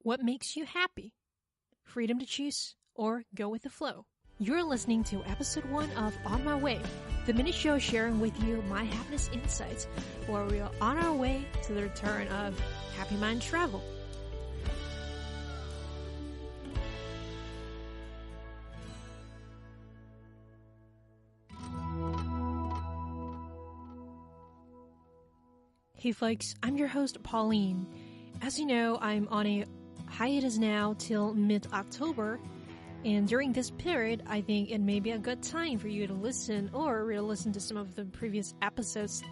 What makes you happy? Freedom to choose or go with the flow? You're listening to episode 1 of On My Way, the mini show sharing with you my happiness insights, where we are on our way to the return of Happy Mind Travel. Hey folks, I'm your host Pauline. As you know, I'm on a hiatus now till mid-October, and during this period, I think it may be a good time for you to listen or re-listen to some of the previous episodes.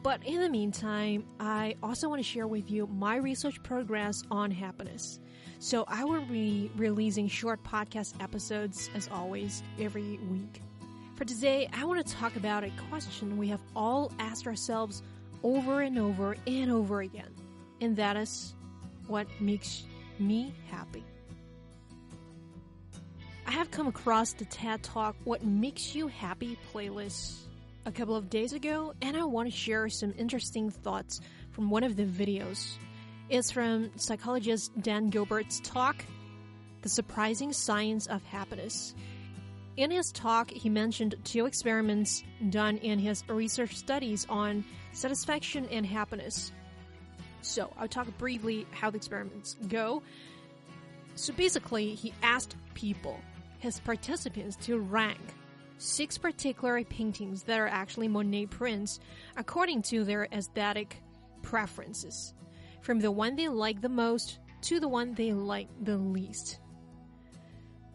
But in the meantime, I also want to share with you my research progress on happiness. So I will be releasing short podcast episodes, as always, every week. For today, I want to talk about a question we have all asked ourselves over and over and over again. And that is, what makes me happy? I have come across the TED Talk What Makes You Happy playlist a couple of days ago, and I want to share some interesting thoughts from one of the videos. It's from psychologist Dan Gilbert's talk, The Surprising Science of Happiness. In his talk, he mentioned 2 experiments done in his research studies on satisfaction and happiness. So, I'll talk briefly how the experiments go. So basically, he asked people, his participants, to rank 6 particular paintings that are actually Monet prints according to their aesthetic preferences, from the one they like the most to the one they like the least.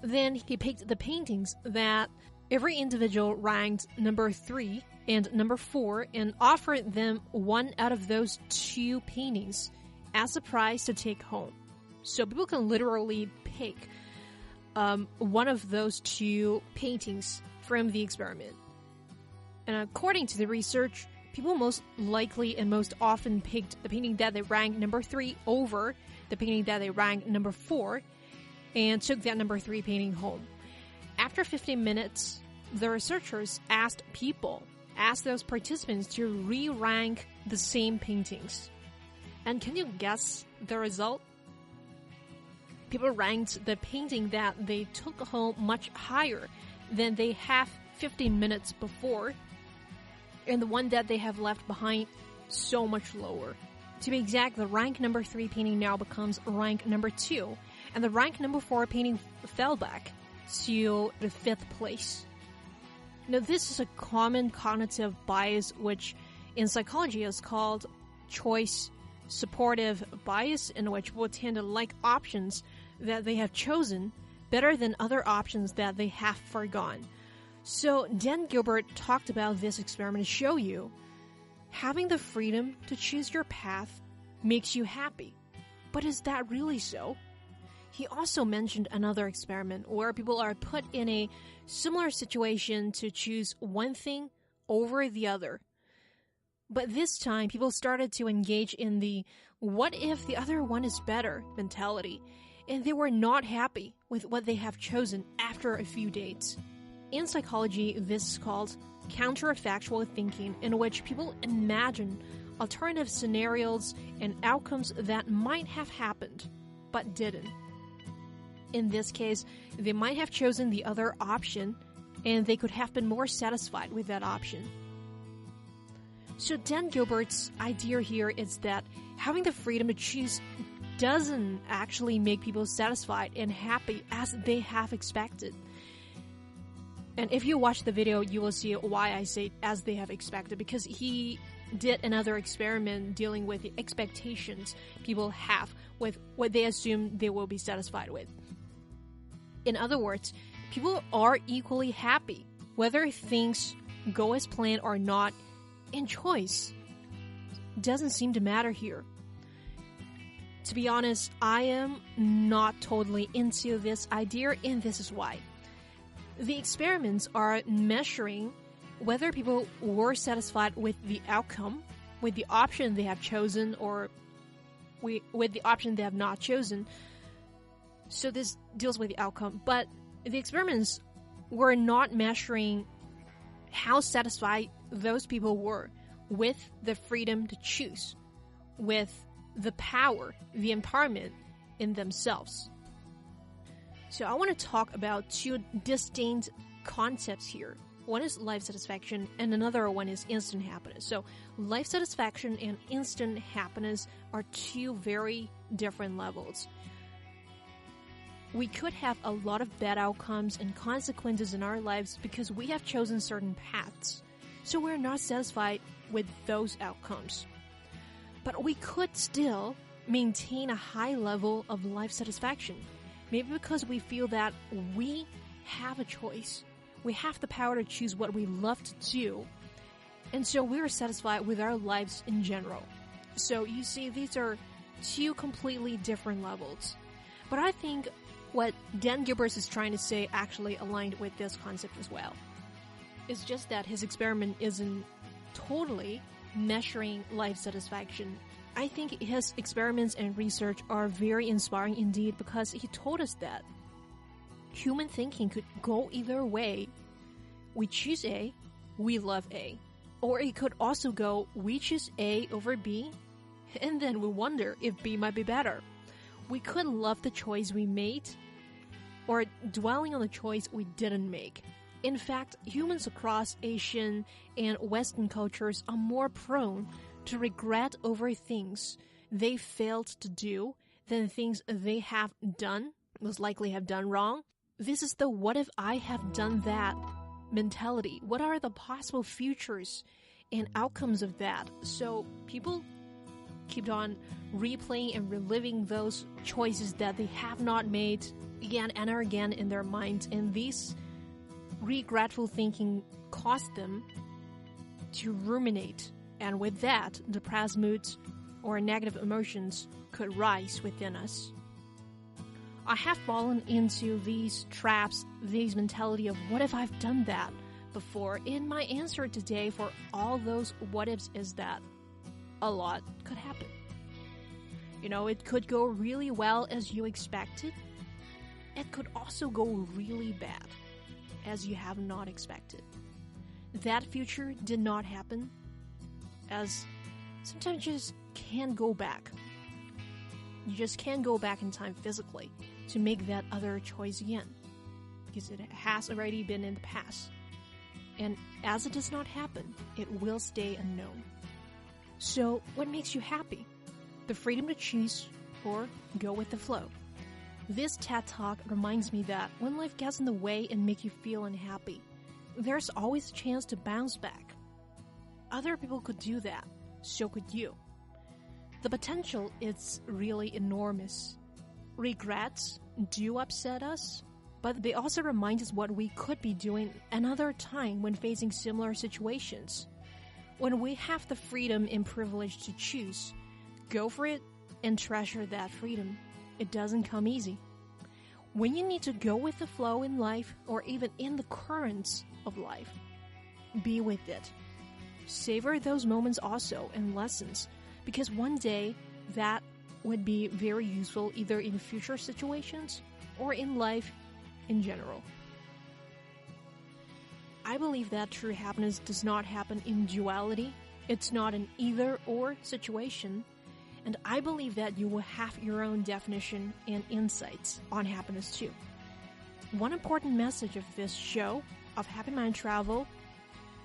Then he picked the paintings that every individual ranked number 3 and number 4 and offered them one out of those 2 paintings as a prize to take home. So people can literally pick one of those 2 paintings from the experiment. And according to the research, people most likely and most often picked the painting that they ranked number 3 over the painting that they ranked number 4 and took that number 3 painting home. After 15 minutes, the researchers asked those participants to re-rank the same paintings. And can you guess the result? People ranked the painting that they took home much higher than they have 15 minutes before, and the one that they have left behind so much lower. To be exact, the rank number 3 painting now becomes rank number 2, and the rank number 4 painting fell back to the 5th place. Now, this is a common cognitive bias, which in psychology is called choice supportive bias, in which people tend to like options that they have chosen better than other options that they have forgone. So Dan Gilbert talked about this experiment to show you having the freedom to choose your path makes you happy. But is that really so? He also mentioned another experiment where people are put in a similar situation to choose one thing over the other. But this time, people started to engage in the what if the other one is better mentality, and they were not happy with what they have chosen after a few dates. In psychology, this is called counterfactual thinking, in which people imagine alternative scenarios and outcomes that might have happened, but didn't. In this case, they might have chosen the other option, and they could have been more satisfied with that option. So Dan Gilbert's idea here is that having the freedom to choose doesn't actually make people satisfied and happy as they have expected. And if you watch the video, you will see why I say as they have expected, because he did another experiment dealing with the expectations people have with what they assume they will be satisfied with. In other words, people are equally happy, whether things go as planned or not, and choice doesn't seem to matter here. To be honest, I am not totally into this idea, and this is why. The experiments are measuring whether people were satisfied with the outcome, with the option they have chosen, or with the option they have not chosen. So this deals with the outcome. But the experiments were not measuring how satisfied those people were with the freedom to choose, with the power, the empowerment, in themselves. So I want to talk about two distinct concepts here. One is life satisfaction and another one is instant happiness. So life satisfaction and instant happiness are two very different levels. We could have a lot of bad outcomes and consequences in our lives because we have chosen certain paths. So we're not satisfied with those outcomes. But we could still maintain a high level of life satisfaction. Maybe because we feel that we have a choice. We have the power to choose what we love to do. And so we are satisfied with our lives in general. So you see, these are two completely different levels. But I think what Dan Gilbert is trying to say actually aligned with this concept as well. It's just that his experiment isn't totally measuring life satisfaction. I think his experiments and research are very inspiring indeed because he told us that human thinking could go either way. We choose A, we love A. Or it could also go, we choose A over B, and then we wonder if B might be better. We could love the choice we made, or dwelling on the choice we didn't make. In fact, humans across Asian and Western cultures are more prone to regret over things they failed to do than things they have done, most likely have done wrong. This is the what if I have done that mentality. What are the possible futures and outcomes of that? So people keep on replaying and reliving those choices that they have not made again and again in their minds, and these regretful thinking caused them to ruminate, and with that, depressed moods or negative emotions could rise within us. I have fallen into these traps, these mentality of what if I've done that before, and my answer today for all those what ifs is that a lot could happen. You know, it could go really well as you expected. It could also go really bad as you have not expected. That future did not happen, as sometimes you just can't go back. You just can't go back in time physically to make that other choice again, because it has already been in the past. And as it does not happen, it will stay unknown. So what makes you happy? The freedom to choose or go with the flow. This TED Talk reminds me that when life gets in the way and makes you feel unhappy, there's always a chance to bounce back. Other people could do that, so could you. The potential is really enormous. Regrets do upset us, but they also remind us what we could be doing another time when facing similar situations. When we have the freedom and privilege to choose, go for it and treasure that freedom. It doesn't come easy. When you need to go with the flow in life or even in the currents of life, be with it. Savor those moments also and lessons, because one day that would be very useful either in future situations or in life in general. I believe that true happiness does not happen in duality. It's not an either-or situation. And I believe that you will have your own definition and insights on happiness too. One important message of this show, of Happy Mind Travel,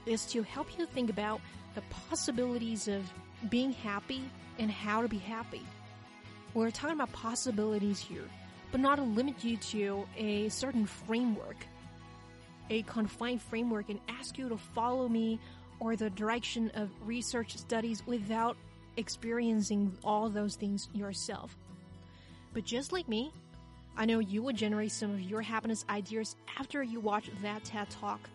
is to help you think about the possibilities of being happy and how to be happy. We're talking about possibilities here, but not to limit you to a certain framework, a confined framework, and ask you to follow me or the direction of research studies without experiencing all those things yourself. But just like me, I know you will generate some of your happiness ideas after you watch that TED Talk.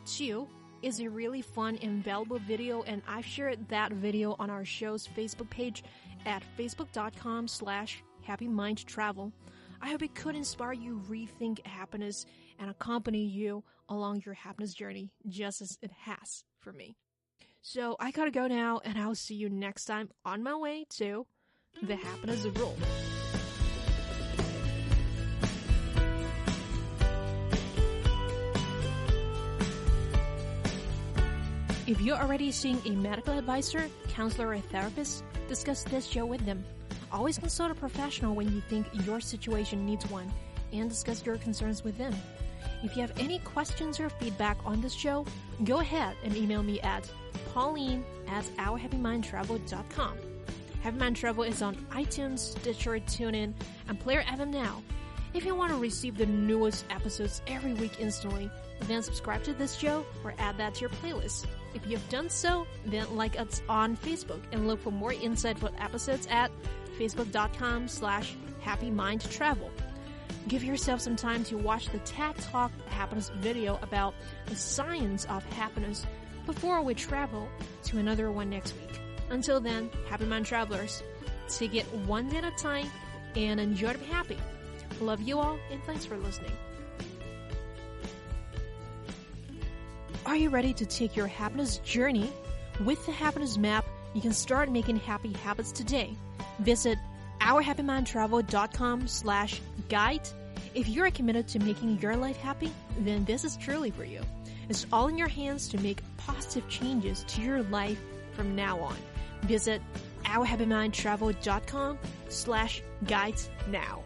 2 is a really fun and valuable video, and I've shared that video on our show's Facebook page at facebook.com/happymindtravel. I hope it could inspire you rethink happiness and accompany you along your happiness journey, just as it has for me. So I gotta go now, and I'll see you next time on my way to the happiness rule. If you're already seeing a medical advisor, counselor, or therapist, discuss this show with them. Always consult a professional when you think your situation needs one and discuss your concerns with them. If you have any questions or feedback on this show, go ahead and email me at pauline@ourhappymindtravel.com. Happy Mind Travel is on iTunes, Stitcher, TuneIn, and Player FM now. If you want to receive the newest episodes every week instantly, then subscribe to this show or add that to your playlist. If you've done so, then like us on Facebook and look for more insightful episodes at facebook.com/happymindtravel. Give yourself some time to watch the TED Talk Happiness video about the science of happiness before we travel to another one next week. Until then, happy mind travelers, take it one day at a time and enjoy to be happy. Love you all and thanks for listening. Are you ready to take your happiness journey? With the Happiness Map, you can start making happy habits today. Visit ourhappymindtravel.com/guide. If you're committed to making your life happy, then this is truly for you. It's all in your hands to make positive changes to your life from now on. Visit ourhappymindtravel.com/guide now.